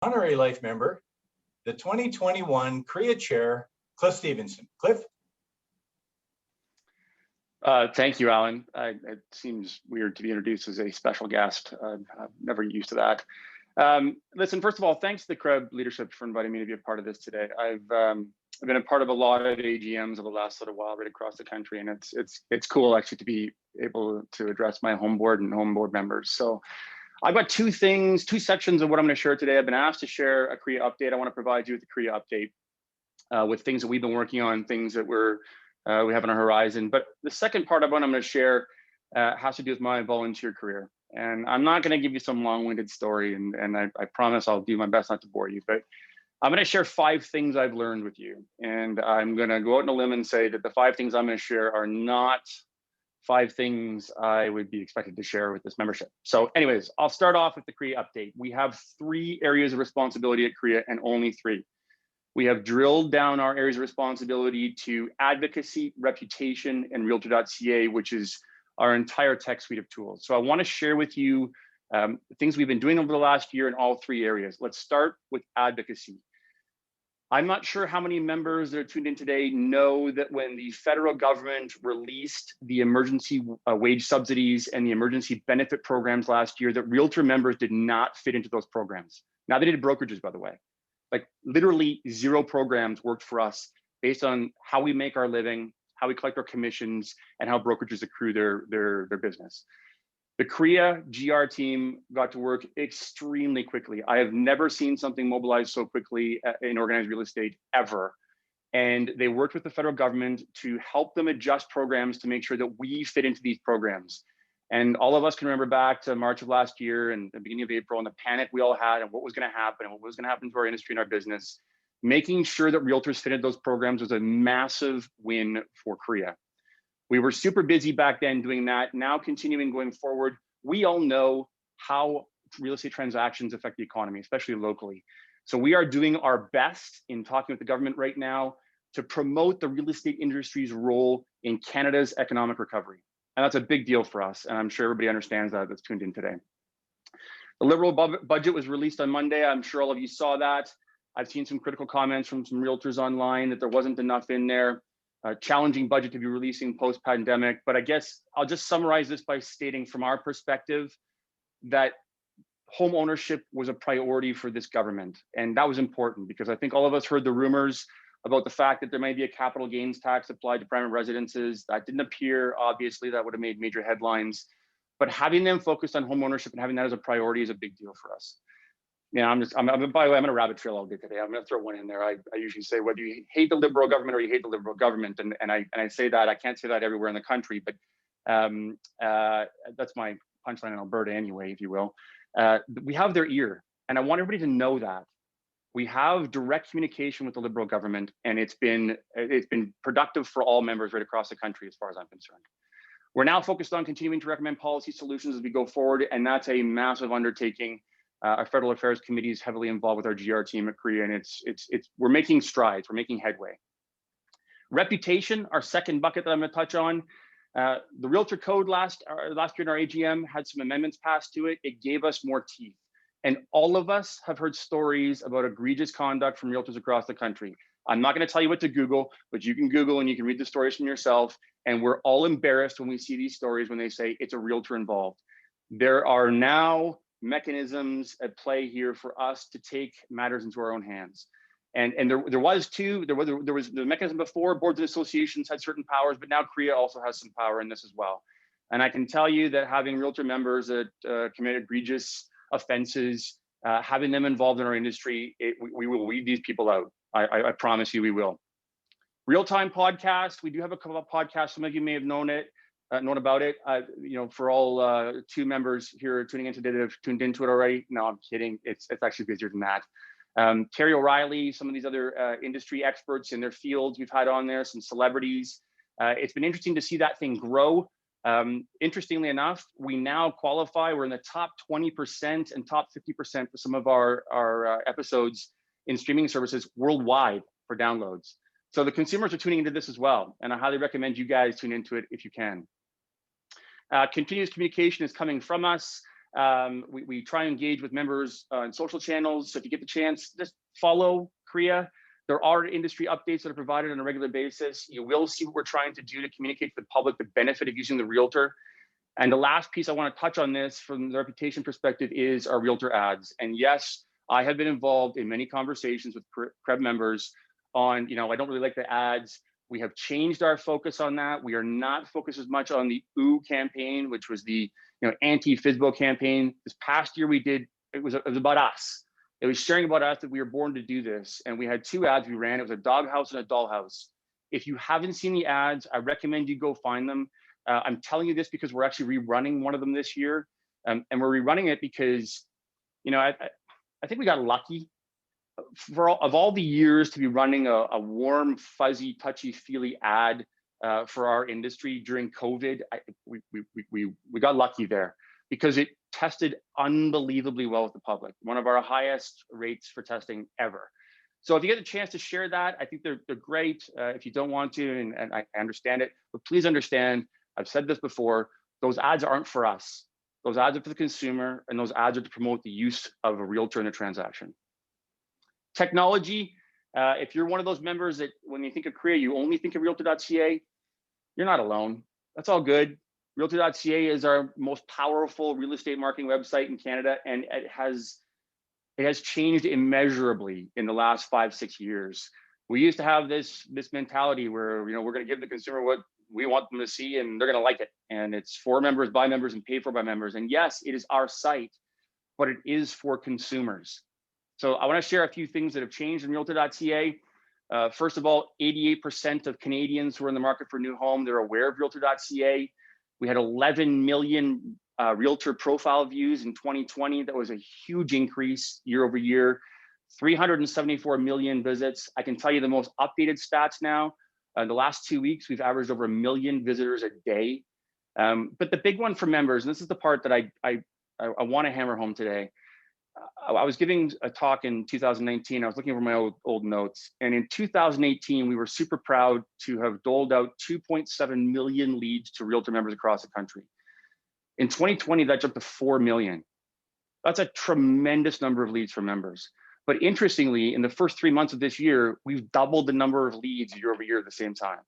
honorary life member, the 2021 CREA Chair, Cliff Stevenson. Cliff? Thank you, Alan. It seems weird to be introduced as a special guest. I'm never used to that. Listen, first of all, thanks to the CREB leadership for inviting me to be a part of this today. I've been a part of a lot of AGMs over the last little while right across the country, and it's cool actually to be able to address my home board and home board members. So I've got two sections of what I'm going to share today. I've been asked to share a CREA update. I want to provide you with a CREA update with things that we've been working on, things that we have on our horizon. But the second part of what I'm going to share has to do with my volunteer career. And I'm not going to give you some long-winded story, and I promise I'll do my best not to bore you, but I'm going to share 5 things I've learned with you. And I'm going to go out on a limb and say that the 5 things I'm going to share are not 5 things I would be expected to share with this membership. So anyways, I'll start off with the CREA update. We have 3 areas of responsibility at CREA, and only 3. We have drilled down our areas of responsibility to advocacy, reputation, and realtor.ca, which is our entire tech suite of tools. So I want to share with you things we've been doing over the last year in all 3 areas. Let's start with advocacy. I'm not sure how many members that are tuned in today know that when the federal government released the emergency wage subsidies and the emergency benefit programs last year, that realtor members did not fit into those programs. Now, they did brokerages, by the way. Like literally 0 programs worked for us based on how we make our living, how we collect our commissions, and how brokerages accrue their business. The CREA GR team got to work extremely quickly. I have never seen something mobilized so quickly in organized real estate ever. And they worked with the federal government to help them adjust programs to make sure that we fit into these programs. And all of us can remember back to March of last year and the beginning of April and the panic we all had and what was going to happen and what was going to happen to our industry and our business. Making sure that realtors fitted those programs was a massive win for CREA. We were super busy back then doing that. Now continuing going forward, we all know how real estate transactions affect the economy, especially locally. So we are doing our best in talking with the government right now to promote the real estate industry's role in Canada's economic recovery. And that's a big deal for us. And I'm sure everybody understands that that's tuned in today. The Liberal budget was released on Monday. I'm sure all of you saw that. I've seen some critical comments from some realtors online that there wasn't enough in there. A challenging budget to be releasing post-pandemic. But I guess I'll just summarize this by stating from our perspective that home ownership was a priority for this government. And that was important because I think all of us heard the rumors about the fact that there might be a capital gains tax applied to private residences. That didn't appear, obviously, that would have made major headlines. But having them focused on home ownership and having that as a priority is a big deal for us. Yeah, by the way, I'm in a rabbit trail all day today. I'm going to throw one in there. I usually say whether you hate the Liberal government or you hate the Liberal government, and I say that. I can't say that everywhere in the country, but that's my punchline in Alberta anyway, if you will. We have their ear, and I want everybody to know that. We have direct communication with the Liberal government, and it's been productive for all members right across the country, as far as I'm concerned. We're now focused on continuing to recommend policy solutions as we go forward, and that's a massive undertaking. Our Federal Affairs Committee is heavily involved with our GR team at CREA, and we're making strides, we're making headway. Reputation, our second bucket that I'm going to touch on. The Realtor Code last year in our AGM had some amendments passed to it. It gave us more teeth. And all of us have heard stories about egregious conduct from realtors across the country. I'm not going to tell you what to Google, but you can Google and you can read the stories from yourself. And we're all embarrassed when we see these stories when they say it's a realtor involved. There are now mechanisms at play here for us to take matters into our own hands. And there was the mechanism before. Boards and associations had certain powers, but now CREA also has some power in this as well. And I can tell you that having realtor members that commit egregious offenses, having them involved in our industry, we will weed these people out. I promise you we will. Real-time podcast. We do have a couple of podcasts. Some of you may have known about it. For all 2 members here tuning in today that have tuned into it already. No, I'm kidding. It's actually busier than that. Terry O'Reilly, some of these other industry experts in their fields we've had on there, some celebrities. It's been interesting to see that thing grow. Interestingly enough, we now qualify. We're in the top 20% and top 50% for some of our episodes in streaming services worldwide for downloads. So the consumers are tuning into this as well. And I highly recommend you guys tune into it if you can. Continuous communication is coming from us. We try and engage with members on social channels. So if you get the chance, just follow CREA. There are industry updates that are provided on a regular basis. You will see what we're trying to do to communicate to the public the benefit of using the Realtor. And the last piece I want to touch on this from the reputation perspective is our Realtor Ads. And yes, I have been involved in many conversations with CREB members on, I don't really like the ads. We have changed our focus on that. We are not focused as much on the OO campaign, which was the anti-FSBO campaign. This past year we did, it was about us. It was sharing about us that we were born to do this. And we had 2 ads we ran. It was a doghouse and a dollhouse. If you haven't seen the ads, I recommend you go find them. I'm telling you this because we're actually rerunning one of them this year. And we're rerunning it because, I think we got lucky. Of all the years to be running a warm, fuzzy, touchy-feely ad for our industry during COVID, we got lucky there because it tested unbelievably well with the public. One of our highest rates for testing ever. So if you get a chance to share that, I think they're great. If you don't want to, and I understand it, but please understand, I've said this before, those ads aren't for us. Those ads are for the consumer, and those ads are to promote the use of a realtor in a transaction. Technology, if you're one of those members that when you think of CREA, you only think of Realtor.ca, you're not alone. That's all good. Realtor.ca is our most powerful real estate marketing website in Canada, and it has changed immeasurably in the last 5-6 years. We used to have this mentality where we're going to give the consumer what we want them to see, and they're going to like it. And it's for members, by members, and paid for by members. And yes, it is our site, but it is for consumers. So I want to share a few things that have changed in Realtor.ca. First of all, 88% of Canadians who are in the market for a new home, they're aware of Realtor.ca. We had 11 million realtor profile views in 2020. That was a huge increase year over year. 374 million visits. I can tell you the most updated stats now. The last 2 weeks, we've averaged over 1 million visitors a day. But the big one for members, and this is the part that I want to hammer home today. I was giving a talk in 2019. I was looking over my old notes. And in 2018, we were super proud to have doled out 2.7 million leads to realtor members across the country. In 2020, that jumped to 4 million. That's a tremendous number of leads for members. But interestingly, in the first 3 months of this year, we've doubled the number of leads year over year at the same time.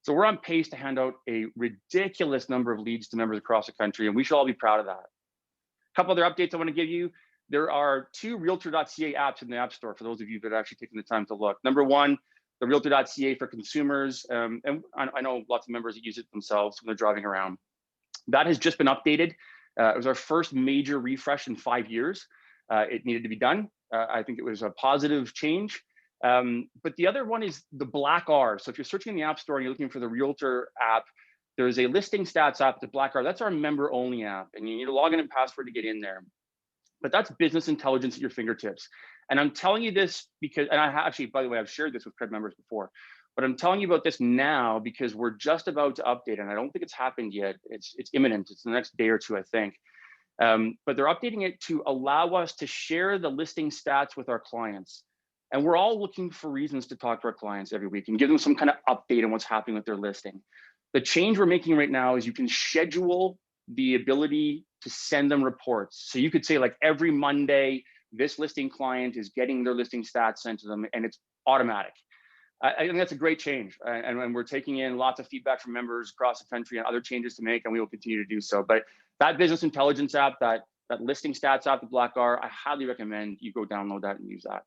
So we're on pace to hand out a ridiculous number of leads to members across the country, and we should all be proud of that. A couple other updates I want to give you. There are 2 Realtor.ca apps in the App Store for those of you that are actually taking the time to look. Number one, the Realtor.ca for consumers. And I know lots of members that use it themselves when they're driving around. That has just been updated. It was our first major refresh in 5 years. It needed to be done. I think it was a positive change. But the other one is the black R. So if you're searching in the App Store and you're looking for the Realtor app, there's a listing stats app, the black R. That's our member only app. And you need a login and password to get in there. But that's business intelligence at your fingertips. And I'm telling you this because, and I actually, by the way, I've shared this with CREB members before, but I'm telling you about this now because we're just about to update, and I don't think it's happened yet. It's imminent. It's the next day or two, I think. But they're updating it to allow us to share the listing stats with our clients. And we're all looking for reasons to talk to our clients every week and give them some kind of update on what's happening with their listing. The change we're making right now is you can schedule the ability to send them reports. So you could say like every Monday, this listing client is getting their listing stats sent to them, and it's automatic. I think that's a great change. And we're taking in lots of feedback from members across the country and other changes to make, and we will continue to do so. But that business intelligence app, that listing stats app, the Black R, I highly recommend you go download that and use that.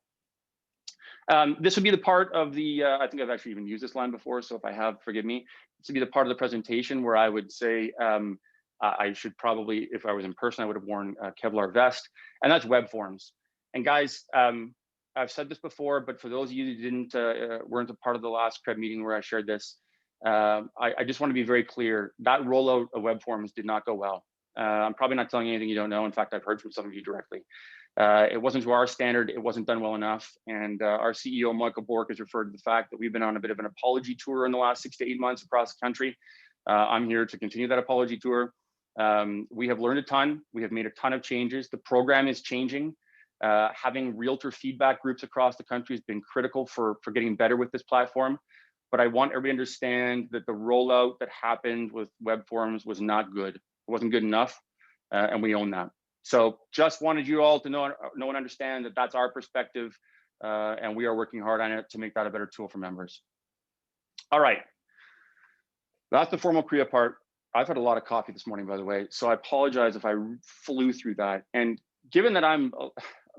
This would be the part of the, I think I've actually even used this line before, so if I have, forgive me. This would be the part of the presentation where I would say, I should probably, if I was in person, I would have worn a Kevlar vest, and that's web forms. And guys, I've said this before, but for those of you who weren't a part of the last CREB meeting where I shared this, I just want to be very clear. That rollout of web forms did not go well. I'm probably not telling you anything you don't know. In fact, I've heard from some of you directly. It wasn't to our standard. It wasn't done well enough. And our CEO, Michael Bork, has referred to the fact that we've been on a bit of an apology tour in the last 6 to 8 months across the country. I'm here to continue that apology tour. We have learned a ton. We have made a ton of changes. The program is changing. Having realtor feedback groups across the country has been critical for getting better with this platform. But I want everybody to understand that the rollout that happened with web forms was not good. It wasn't good enough, and we own that. So just wanted you all to know and understand that that's our perspective, and we are working hard on it to make that a better tool for members. All right, that's the formal CREA part. I've had a lot of coffee this morning, by the way, so I apologize if I flew through that. And given that I'm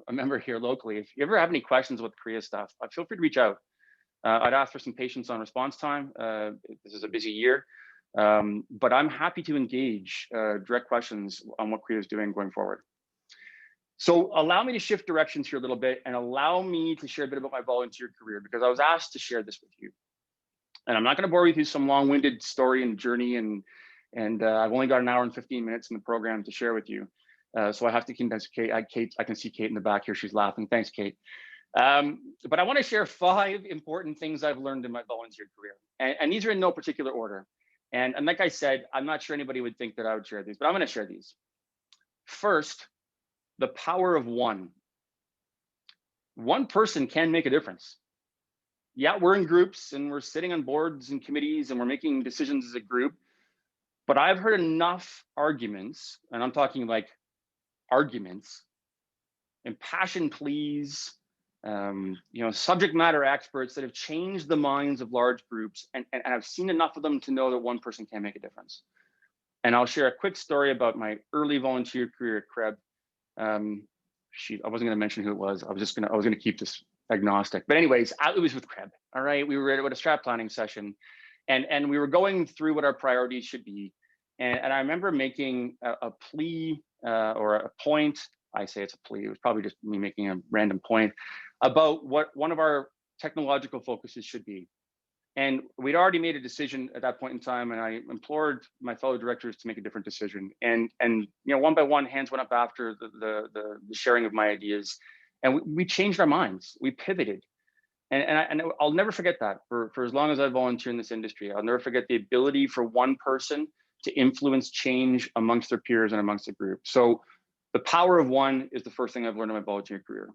a member here locally, if you ever have any questions with CREA stuff, feel free to reach out. I'd ask for some patience on response time. This is a busy year, but I'm happy to engage direct questions on what CREA is doing going forward. So allow me to shift directions here a little bit and allow me to share a bit about my volunteer career, because I was asked to share this with you. And I'm not going to bore you through some long-winded story and journey, and I've only got an hour and 15 minutes in the program to share with you. So I have to condense Kate. I can see Kate in the back here. She's laughing. Thanks, Kate. But I want to share 5 important things I've learned in my volunteer career. And these are in no particular order. And like I said, I'm not sure anybody would think that I would share these, but I'm going to share these. First, the power of one. One person can make a difference. Yeah, we're in groups and we're sitting on boards and committees and we're making decisions as a group, but I've heard enough arguments, and I'm talking like arguments, impassioned pleas, subject matter experts that have changed the minds of large groups, and I've seen enough of them to know that one person can make a difference. And I'll share a quick story about my early volunteer career at CREB. I wasn't going to mention who it was. I was going to keep this agnostic. But anyways, it was with CREB. All right, we were at a strat planning session, and we were going through what our priorities should be. And I remember making a plea or a point. I say it's a plea. It was probably just me making a random point about what one of our technological focuses should be. And we'd already made a decision at that point in time, and I implored my fellow directors to make a different decision. And one by one, hands went up after the sharing of my ideas, and we changed our minds. We pivoted, and I'll never forget that for as long as I volunteer in this industry. I'll never forget the ability for one person to influence change amongst their peers and amongst a group. So the power of one is the first thing I've learned in my volunteer career.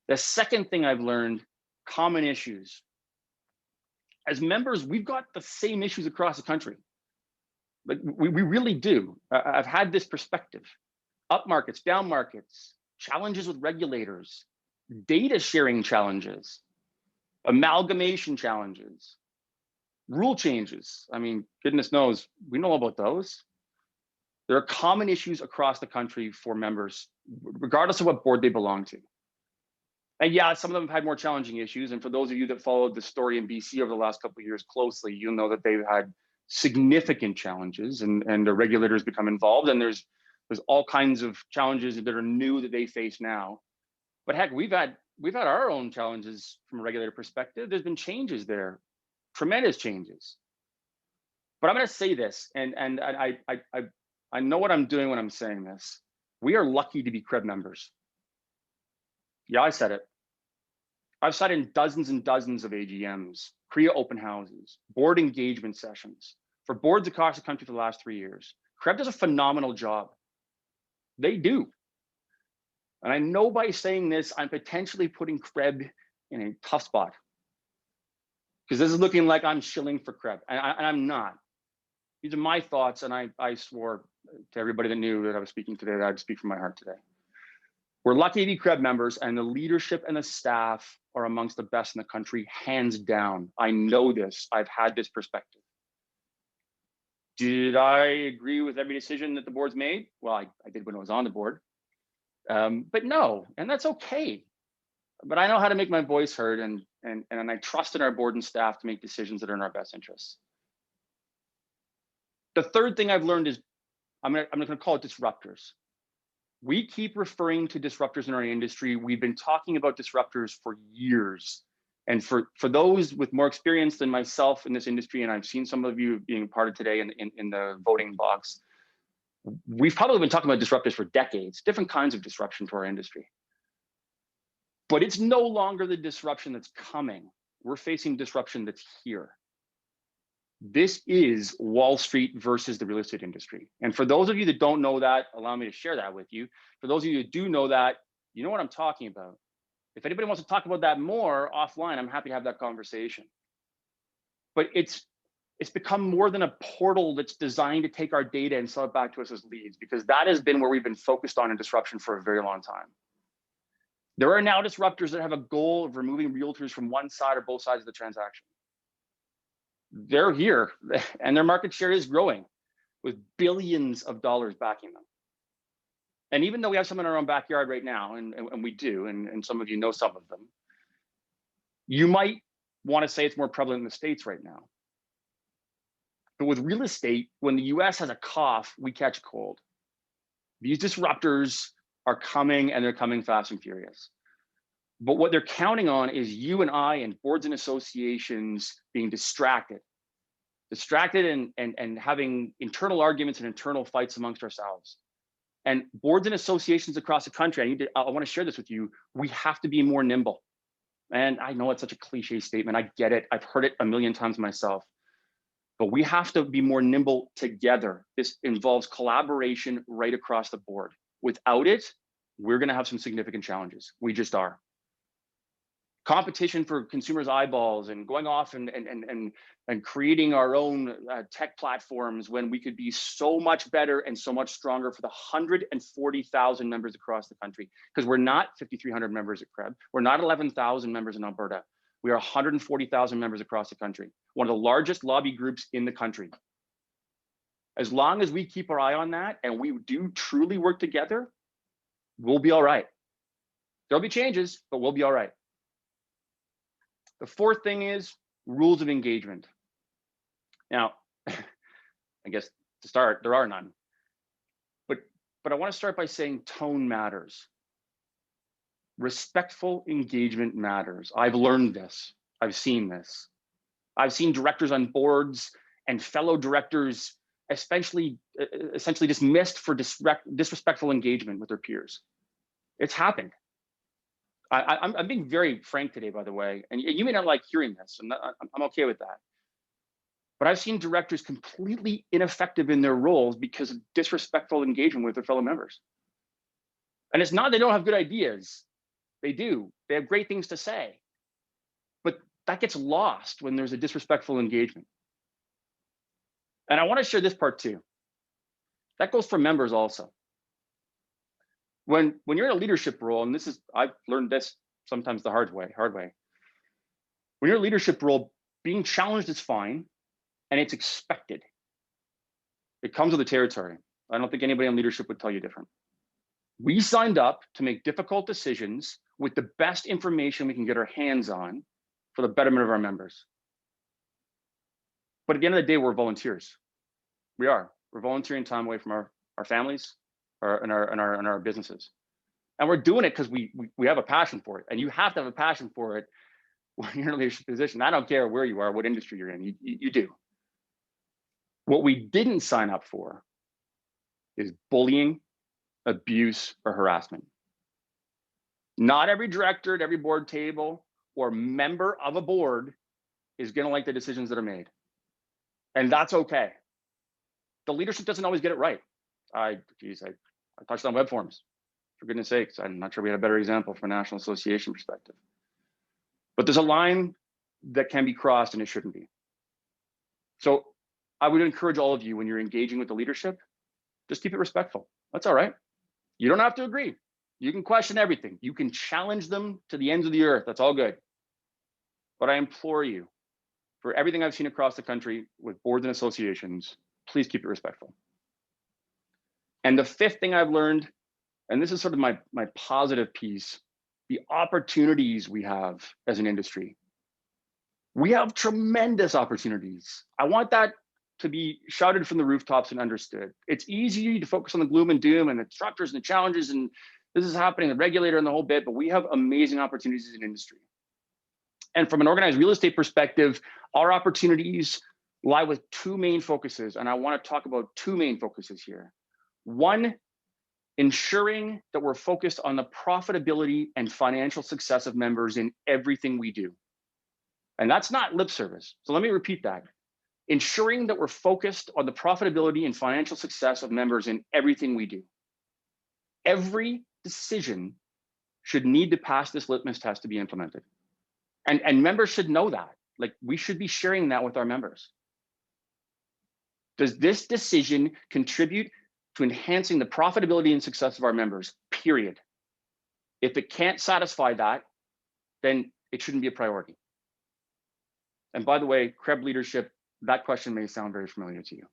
The second thing I've learned, common issues. As members, we've got the same issues across the country. Like we really do. I've had this perspective. Up markets, down markets, challenges with regulators, data sharing challenges, amalgamation challenges, rule changes. I mean, goodness knows, we know about those. There are common issues across the country for members, regardless of what board they belong to. And yeah, some of them have had more challenging issues. And for those of you that followed the story in BC over the last couple of years closely, you'll know that they've had significant challenges, and the regulators become involved. And there's all kinds of challenges that are new that they face now. But heck, we've had our own challenges from a regulator perspective. There's been changes there, tremendous changes. But I'm going to say this, and I know what I'm doing when I'm saying this. We are lucky to be CREB members. Yeah, I said it. I've sat in dozens and dozens of AGMs, CREA open houses, board engagement sessions for boards across the country for the last 3 years. CREB does a phenomenal job. They do. And I know by saying this, I'm potentially putting CREB in a tough spot, because this is looking like I'm shilling for CREB, and I'm not. These are my thoughts, and I swore to everybody that knew that I was speaking today that I'd speak from my heart today. We're lucky to be CREB members, and the leadership and the staff are amongst the best in the country, hands down. I know this. I've had this perspective. Did I agree with every decision that the board's made? Well, I did when I was on the board, but no, and that's okay. But I know how to make my voice heard, and I trust in our board and staff to make decisions that are in our best interests. The third thing I've learned is I'm going to call it disruptors. We keep referring to disruptors in our industry. We've been talking about disruptors for years. And for those with more experience than myself in this industry, and I've seen some of you being part of today in the voting box, we've probably been talking about disruptors for decades, different kinds of disruption to our industry. But it's no longer the disruption that's coming. We're facing disruption that's here. This is Wall Street versus the real estate industry. And for those of you that don't know that, allow me to share that with you. For those of you that do know that, you know what I'm talking about. If anybody wants to talk about that more offline, I'm happy to have that conversation. But it's It's become more than a portal that's designed to take our data and sell it back to us as leads, because that has been where we've been focused on in disruption for a very long time. There are now disruptors that have a goal of removing realtors from one side or both sides of the transaction. They're here, and their market share is growing with billions of dollars backing them. And even though we have some in our own backyard right now, and we do, and some of you know some of them, you might want to say it's more prevalent in the States right now. But with real estate, when the US has a cough, we catch a cold. These disruptors are coming, and they're coming fast and furious. But what they're counting on is you and I and boards and associations being distracted and having internal arguments and internal fights amongst ourselves. And boards and associations across the country, I want to share this with you, we have to be more nimble. And I know it's such a cliche statement, I get it, I've heard it a million times myself. But we have to be more nimble together. This involves collaboration right across the board. Without it, we're going to have some significant challenges. We just are. Competition for consumers' eyeballs and going off and creating our own tech platforms when we could be so much better and so much stronger for the 140,000 members across the country. Because we're not 5,300 members at CREB. We're not 11,000 members in Alberta. We are 140,000 members across the country, one of the largest lobby groups in the country. As long as we keep our eye on that and we do truly work together, we'll be all right. There'll be changes, but we'll be all right. The fourth thing is rules of engagement. Now, I guess to start, there are none. But I want to start by saying tone matters. Respectful engagement matters. I've learned this. I've seen this. I've seen directors on boards and fellow directors essentially dismissed for disrespectful engagement with their peers. It's happened. I'm being very frank today, by the way, and you may not like hearing this, and I'm okay with that. But I've seen directors completely ineffective in their roles because of disrespectful engagement with their fellow members. And it's not they don't have good ideas. They do. They have great things to say. But that gets lost when there's a disrespectful engagement. And I want to share this part too. That goes for members also. When you're in a leadership role, and I've learned this sometimes the hard way. When you're in a leadership role, being challenged is fine, and it's expected. It comes with the territory. I don't think anybody in leadership would tell you different. We signed up to make difficult decisions with the best information we can get our hands on for the betterment of our members. But at the end of the day, we're volunteers. We are. We're volunteering time away from our families and our businesses. And we're doing it because we have a passion for it. And you have to have a passion for it when you're in a leadership position. I don't care where you are, what industry you're in, you do. What we didn't sign up for is bullying, abuse, or harassment. Not every director at every board table or member of a board is going to like the decisions that are made. And that's okay. The leadership doesn't always get it right. I touched on web forms, for goodness sakes. I'm not sure we had a better example from a national association perspective. But there's a line that can be crossed and it shouldn't be. So I would encourage all of you, when you're engaging with the leadership, just keep it respectful. That's all right. You don't have to agree. You can question everything. You can challenge them to the ends of the earth. That's all good. But I implore you, for everything I've seen across the country with boards and associations, please keep it respectful. And the fifth thing I've learned, and this is sort of my positive piece, the opportunities we have as an industry. We have tremendous opportunities. I want that to be shouted from the rooftops and understood. It's easy to focus on the gloom and doom and the disruptors and the challenges and this is happening, the regulator and the whole bit, but we have amazing opportunities as an industry. And from an organized real estate perspective, our opportunities lie with two main focuses. And I want to talk about two main focuses here. One, ensuring that we're focused on the profitability and financial success of members in everything we do. And that's not lip service. So let me repeat that. Ensuring that we're focused on the profitability and financial success of members in everything we do. Every decision should need to pass this litmus test to be implemented. And members should know that. Like, we should be sharing that with our members. Does this decision contribute to enhancing the profitability and success of our members? Period. If it can't satisfy that, then it shouldn't be a priority. And by the way, CREB leadership, that question may sound very familiar to you.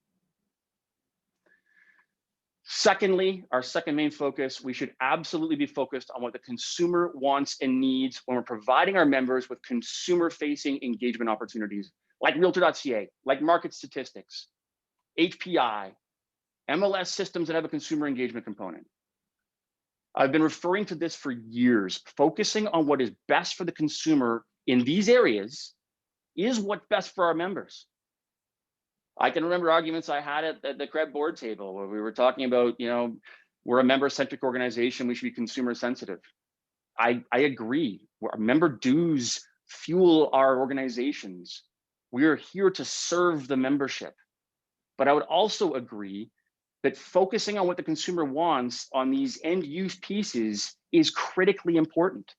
Secondly, our second main focus, we should absolutely be focused on what the consumer wants and needs when we're providing our members with consumer-facing engagement opportunities, like Realtor.ca, like market statistics, HPI, MLS systems that have a consumer engagement component. I've been referring to this for years. Focusing on what is best for the consumer in these areas is what's best for our members. I can remember arguments I had at the CREB board table where we were talking about, we're a member-centric organization, we should be consumer sensitive. I agree. Our member dues fuel our organizations. We are here to serve the membership. But I would also agree that focusing on what the consumer wants on these end-use pieces is critically important.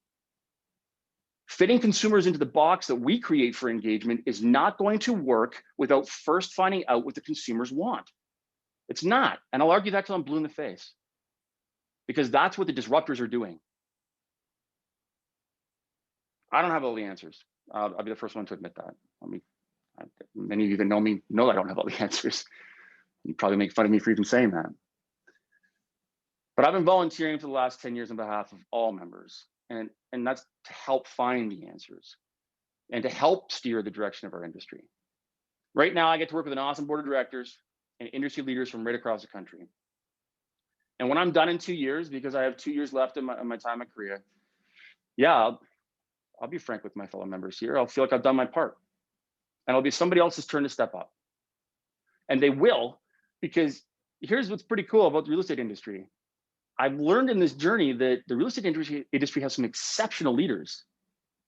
Fitting consumers into the box that we create for engagement is not going to work without first finding out what the consumers want. It's not, and I'll argue that till I'm blue in the face, because that's what the disruptors are doing. I don't have all the answers. I'll be the first one to admit that. Many of you that know me know I don't have all the answers. You probably make fun of me for even saying that. But I've been volunteering for the last 10 years on behalf of all members. And that's to help find the answers and to help steer the direction of our industry. Right now, I get to work with an awesome board of directors and industry leaders from right across the country. And when I'm done in 2 years, because I have 2 years left in my time at CREA, yeah, I'll be frank with my fellow members here. I'll feel like I've done my part. And it'll be somebody else's turn to step up. And they will, because here's what's pretty cool about the real estate industry. I've learned in this journey that the real estate industry has some exceptional leaders.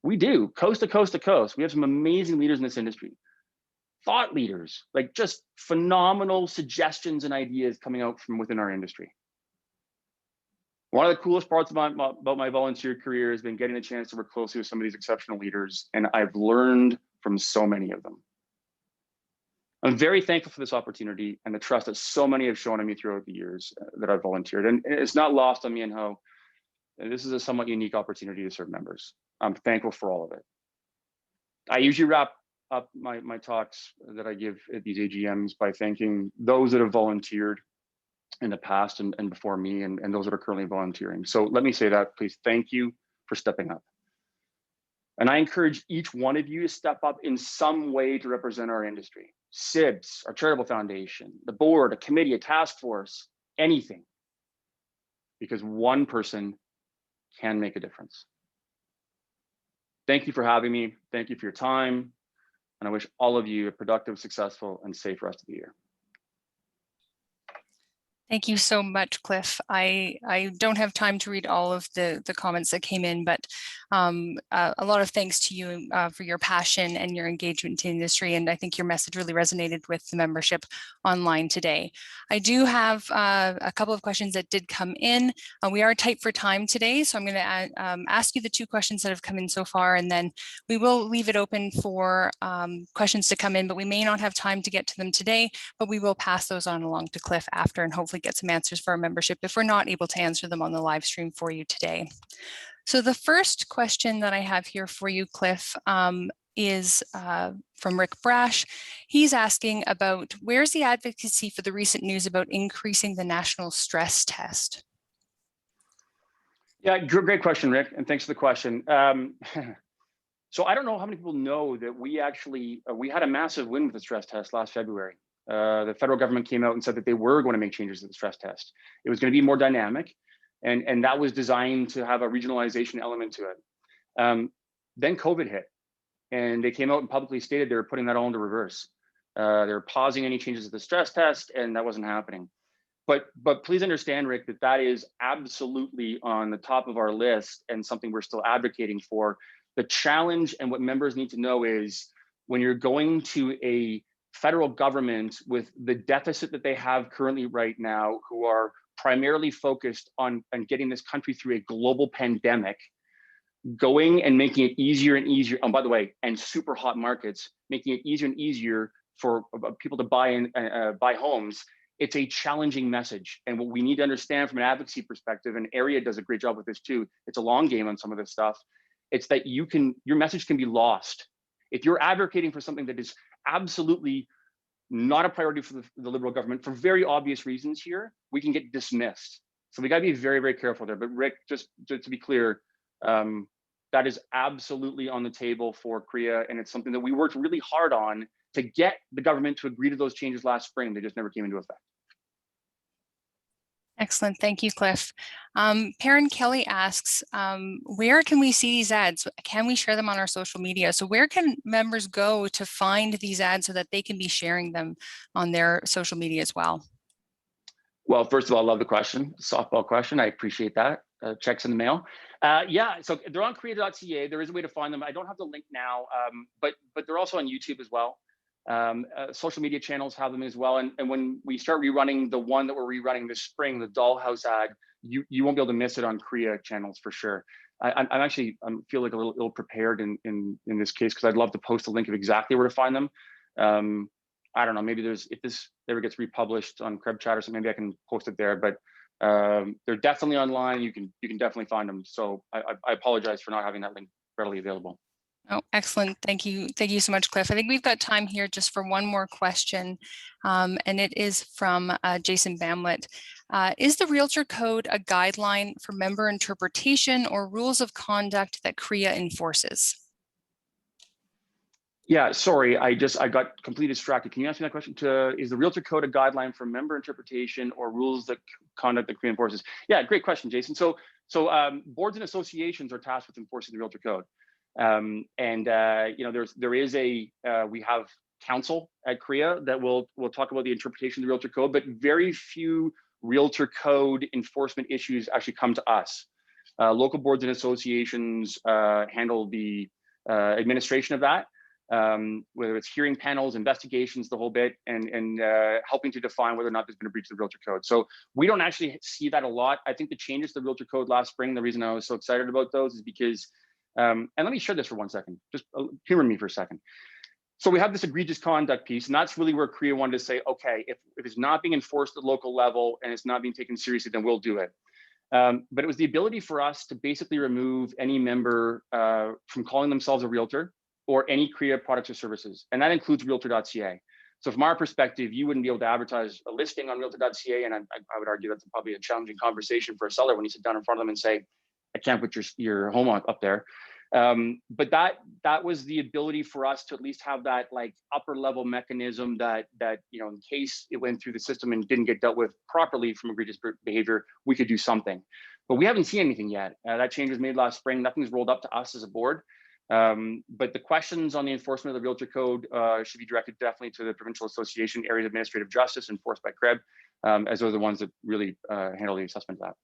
We do, coast to coast to coast. We have some amazing leaders in this industry. Thought leaders, like just phenomenal suggestions and ideas coming out from within our industry. One of the coolest parts about my volunteer career has been getting a chance to work closely with some of these exceptional leaders, and I've learned from so many of them. I'm very thankful for this opportunity and the trust that so many have shown in me throughout the years that I've volunteered. And it's not lost on me and how this is a somewhat unique opportunity to serve members. I'm thankful for all of it. I usually wrap up my talks that I give at these AGMs by thanking those that have volunteered in the past and before me, and those that are currently volunteering. So let me say that, please. Thank you for stepping up. And I encourage each one of you to step up in some way to represent our industry. CIBS, our charitable foundation, the board, a committee, a task force, anything. Because one person can make a difference. Thank you for having me. Thank you for your time. And I wish all of you a productive, successful, and safe rest of the year. Thank you so much, Cliff. I don't have time to read all of the comments that came in, but a lot of thanks to you for your passion and your engagement in the industry. And I think your message really resonated with the membership online today. I do have a couple of questions that did come in. We are tight for time today, so I'm going to ask you the 2 questions that have come in so far, and then we will leave it open for questions to come in, but we may not have time to get to them today, but we will pass those on along to Cliff after and hopefully get some answers for our membership if we're not able to answer them on the live stream for you today. So the first question that I have here for you, Cliff, is from Rick Brash. He's asking about where's the advocacy for the recent news about increasing the national stress test? Yeah, great question, Rick, and thanks for the question. So I don't know how many people know that we actually, we had a massive win with the stress test last February. The federal government came out and said that they were going to make changes to the stress test. It was going to be more dynamic, and that was designed to have a regionalization element to it. Then COVID hit, and they came out and publicly stated they were putting that all into reverse. They were pausing any changes to the stress test, and that wasn't happening. But please understand, Rick, that is absolutely on the top of our list and something we're still advocating for. The challenge and what members need to know is when you're going to a federal government with the deficit that they have currently right now, who are primarily focused on getting this country through a global pandemic, going and making it easier and easier, and by the way, and super hot markets, making it easier and easier for people to buy homes, it's a challenging message. And what we need to understand from an advocacy perspective, and CREA does a great job with this too, it's a long game on some of this stuff, it's that your message can be lost. If you're advocating for something that is absolutely not a priority for the Liberal government for very obvious reasons here, we can get dismissed. So we gotta be very, very careful there. But Rick, just to be clear, that is absolutely on the table for CREA, and it's something that we worked really hard on to get the government to agree to those changes last spring. They just never came into effect. Excellent. Thank you, Cliff. Perrin Kelly asks, where can we see these ads? Can we share them on our social media? So where can members go to find these ads so that they can be sharing them on their social media as well? Well, first of all, I love the question, softball question. I appreciate that. Checks in the mail. Yeah, so they're on CREA.ca. There is a way to find them. I don't have the link now, but they're also on YouTube as well. Social media channels have them as well. And when we start rerunning the one that we're rerunning this spring, the dollhouse ad, you won't be able to miss it on CREA channels for sure. I feel like a little ill prepared in this case, because I'd love to post a link of exactly where to find them. I don't know, maybe if this ever gets republished on CREB Chat or something, maybe I can post it there, but they're definitely online. You can definitely find them. So I apologize for not having that link readily available. Oh, excellent. Thank you. Thank you so much, Cliff. I think we've got time here just for one more question. And it is from Jason Bamlett. Is the Realtor Code a guideline for member interpretation or rules of conduct that CREA enforces? Yeah, sorry, I got completely distracted. Can you answer that question? Is the Realtor Code a guideline for member interpretation or rules that conduct that CREA enforces? Yeah, great question, Jason. So boards and associations are tasked with enforcing the Realtor Code. We have counsel at CREA that will talk about the interpretation of the Realtor Code, but very few Realtor Code enforcement issues actually come to us. Local boards and associations handle the administration of that, whether it's hearing panels, investigations, the whole bit, and helping to define whether or not there's been a breach of the Realtor Code. So we don't actually see that a lot. I think the changes to the Realtor Code last spring, the reason I was so excited about those is because and let me share this for 1 second, just humor me for a second. So we have this egregious conduct piece, and that's really where CREA wanted to say, okay, if it's not being enforced at the local level and it's not being taken seriously, then we'll do it. But it was the ability for us to basically remove any member from calling themselves a realtor or any CREA products or services, and that includes Realtor.ca. So from our perspective, you wouldn't be able to advertise a listing on Realtor.ca, and I would argue that's probably a challenging conversation for a seller when you sit down in front of them and say, I can't put your home up there. But that was the ability for us to at least have that like upper level mechanism that in case it went through the system and didn't get dealt with properly from egregious behavior, we could do something. But we haven't seen anything yet. That change was made last spring. Nothing's rolled up to us as a board. But the questions on the enforcement of the Realtor Code should be directed definitely to the Provincial Association, Area of Administrative Justice, enforced by CREB, as those are the ones that really handle the assessment of that.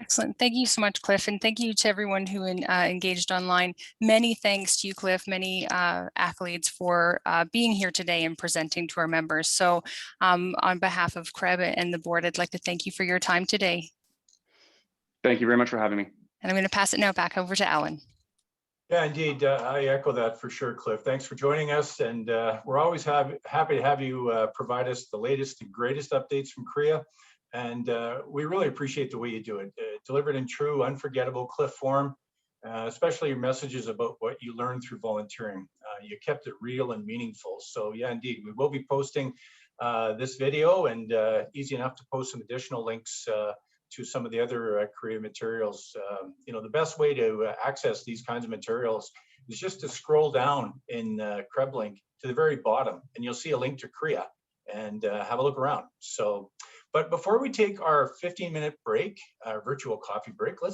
Excellent. Thank you so much, Cliff. And thank you to everyone who engaged online. Many thanks to you, Cliff, many accolades for being here today and presenting to our members. So on behalf of CREB and the board, I'd like to thank you for your time today. Thank you very much for having me. And I'm going to pass it now back over to Alan. Yeah, indeed. I echo that for sure, Cliff. Thanks for joining us. And we're always happy to have you provide us the latest and greatest updates from CREA. And we really appreciate the way you do it. Delivered in true, unforgettable Cliff form, especially your messages about what you learned through volunteering. You kept it real and meaningful. So yeah, indeed, we will be posting this video, and easy enough to post some additional links to some of the other CREA materials. The best way to access these kinds of materials is just to scroll down in CREB link to the very bottom, and you'll see a link to CREA, and have a look around. So, but before we take our 15-minute break, our virtual coffee break, let's